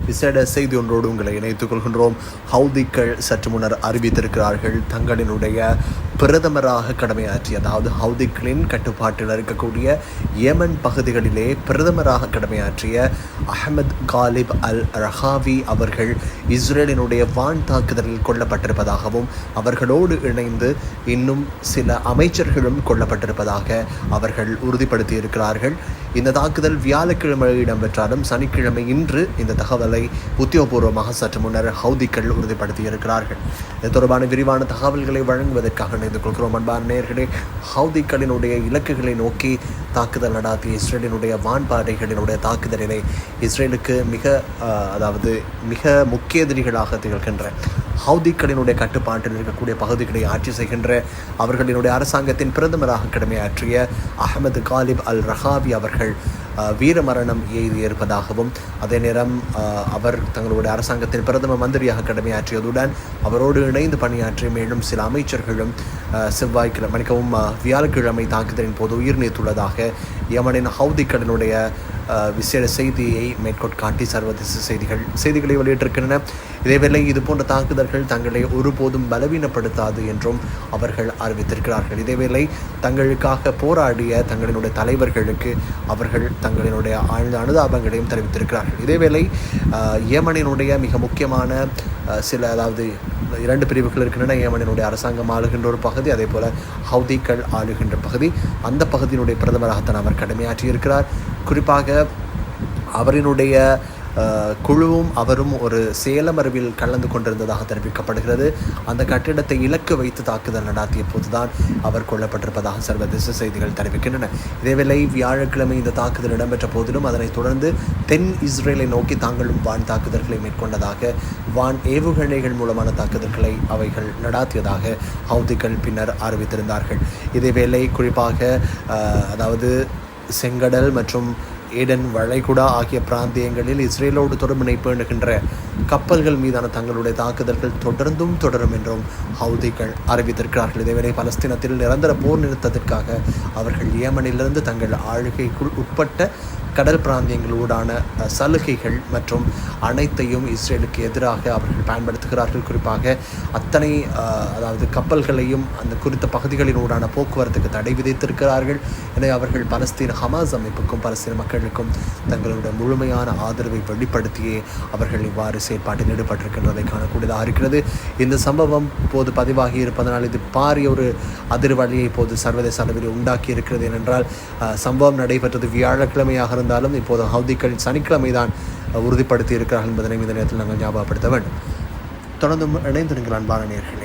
விசேட செய்தி ஒன்றோடு உங்களை இணைத்துக் கொள்கின்றோம். ஹவுதிகள் சற்று முன்னர் அறிவித்திருக்கிறார்கள் தங்களினுடைய பிரதமராக கடமையாற்றிய, அதாவது ஹவுதிகளின் கட்டுப்பாட்டில் இருக்கக்கூடிய ஏமன் பகுதிகளிலே பிரதமராக கடமையாற்றிய அஹ்மத் காலிப் அல் ரஹாவி அவர்கள் இஸ்ரேலினுடைய வான் தாக்குதலில் கொல்லப்பட்டிருப்பதாகவும் அவர்களோடு இணைந்து இன்னும் சில அமைச்சர்களும் கொல்லப்பட்டிருப்பதாக அவர்கள் உறுதிப்படுத்தியிருக்கிறார்கள். இந்த தாக்குதல் வியாழக்கிழமை இடம்பெற்றாலும் சனிக்கிழமை இன்று இந்த தகவலை உத்தியோகபூர்வமாக சற்று முன்னர் ஹவுதிகள் உறுதிப்படுத்தியிருக்கிறார்கள். இது தொடர்பான விரிவான தகவல்களை வழங்குவதற்காக இணைந்து கொள்கிறோம். அன்பான நேயர்களே, ஹவுதிகளினுடைய இலக்குகளை நோக்கி தாக்குதல் நடாத்திய இஸ்ரேலினுடைய வான்பாதைகளினுடைய தாக்குதலினை இஸ்ரேலுக்கு மிக முக்கிய எதிரிகளாக திகழ்கின்ற ஹவுதிகளினுடைய கட்டுப்பாட்டில் இருக்கக்கூடிய பகுதிகளை ஆட்சி செய்கின்ற அவர்களினுடைய அரசாங்கத்தின் பிரதமராக கடமையாற்றிய அஹ்மத் காலிப் அல் ரஹாவி அவர்கள் வீரமரணம் எய்தியிருப்பதாகவும் அதே நேரம் அவர் தங்களுடைய அரசாங்கத்தின் பிரதம மந்திரியாக கடமையாற்றியதுடன் அவரோடு இணைந்து பணியாற்றிய மேலும் சில அமைச்சர்களும் வியாழக்கிழமை தாக்குதலின் போது உயிர் நீத்துள்ளதாக யமனின் ஹவுதிகளினுடைய விசேட செய்தியை மேற்கோள் காட்டி சர்வதேச செய்திகளை வெளியிட்டிருக்கின்றன. இதேவேளை இதுபோன்ற தாக்குதல்கள் தங்களை ஒருபோதும் பலவீனப்படுத்தாது என்றும் அவர்கள் அறிவித்திருக்கிறார்கள். இதேவேளை தங்களுக்காக போராடிய தங்களினுடைய தலைவர்களுக்கு அவர்கள் தங்களினுடைய ஆழ்ந்த அனுதாபங்களையும் தெரிவித்திருக்கிறார்கள். இதேவேளை யேமனினுடைய மிக முக்கியமான இரண்டு பிரிவுகள் இருக்கின்றன. யேமனினுடைய அரசாங்கம் ஆளுகின்ற ஒரு பகுதி, அதே போல ஹவுதிகள் ஆளுகின்ற பகுதி. அந்த பகுதியினுடைய பிரதமராகத்தான் அவர் கடமையாற்றியிருக்கிறார். குறிப்பாக அவரினுடைய குழுவும் அவரும் ஒரு சேலமரவில் கலந்து கொண்டிருந்ததாக தெரிவிக்கப்படுகிறது. அந்த கட்டிடத்தை இலக்கு வைத்து தாக்குதல் நடாத்திய போதுதான் அவர் கொல்லப்பட்டிருப்பதாக சர்வதேச செய்திகள் தெரிவிக்கின்றன. இதேவேளை வியாழக்கிழமை இந்த தாக்குதல் இடம்பெற்ற போதிலும் அதனைத் தொடர்ந்து தென் இஸ்ரேலை நோக்கி தாங்களும் வான் தாக்குதல்களை மேற்கொண்டதாக, வான் ஏவுகணைகள் மூலமான தாக்குதல்களை அவைகள் நடாத்தியதாக ஹவுதிகள் பின்னர் அறிவித்திருந்தார்கள். இதேவேளை குறிப்பாக செங்கடல் மற்றும் ஏடன் வளைகுடா ஆகிய பிராந்தியங்களில் இஸ்ரேலோடு தொடர்பினை பேணுகின்ற கப்பல்கள் மீதான தங்களுடைய தாக்குதல்கள் தொடரும் என்றும் ஹவுதிகள் அறிவித்திருக்கிறார்கள். இதேவேளை பலஸ்தீனத்தில் நிரந்தர போர் நிறுத்தத்திற்காக அவர்கள் யேமனிலிருந்து தங்கள் ஆளுகைக்குள் உட்பட்ட கடல் பிராந்தியங்களோடான சலுகைகள் மற்றும் அனைத்தையும் இஸ்ரேலுக்கு எதிராக அவர்கள் பயன்படுத்துகிறார்கள். குறிப்பாக அத்தனை கப்பல்களையும் அந்த குறித்த பகுதிகளினூடான போக்குவரத்துக்கு தடை விதித்திருக்கிறார்கள். எனவே அவர்கள் பலஸ்தீன ஹமாஸ் அமைப்புக்கும் பலஸ்தீன மக்களுக்கும் தங்களுடைய முழுமையான ஆதரவை வெளிப்படுத்தியே அவர்கள் இவ்வாறு செயற்பாட்டில் ஈடுபட்டிருக்கின்றதை காணக்கூடியதாக இருக்கிறது. இந்த சம்பவம் இப்போது பதிவாகி இருப்பதனால் இது பாரிய ஒரு அதிர்வலியை இப்போது சர்வதேச அளவில் உண்டாக்கி இருக்கிறது. ஏனென்றால் சம்பவம் நடைபெற்றது வியாழக்கிழமையாக இருந்தாலும் இப்போது ஹவுதிகள் சனிக்கிழமை தான் உறுதிப்படுத்தி இருக்கிறார்கள் என்பதனை இந்த நேரத்தில் நாங்கள் ஞாபகப்படுத்த வேண்டும். தொடர்ந்து இணைந்திருங்கள் அன்பான நேயர்களே.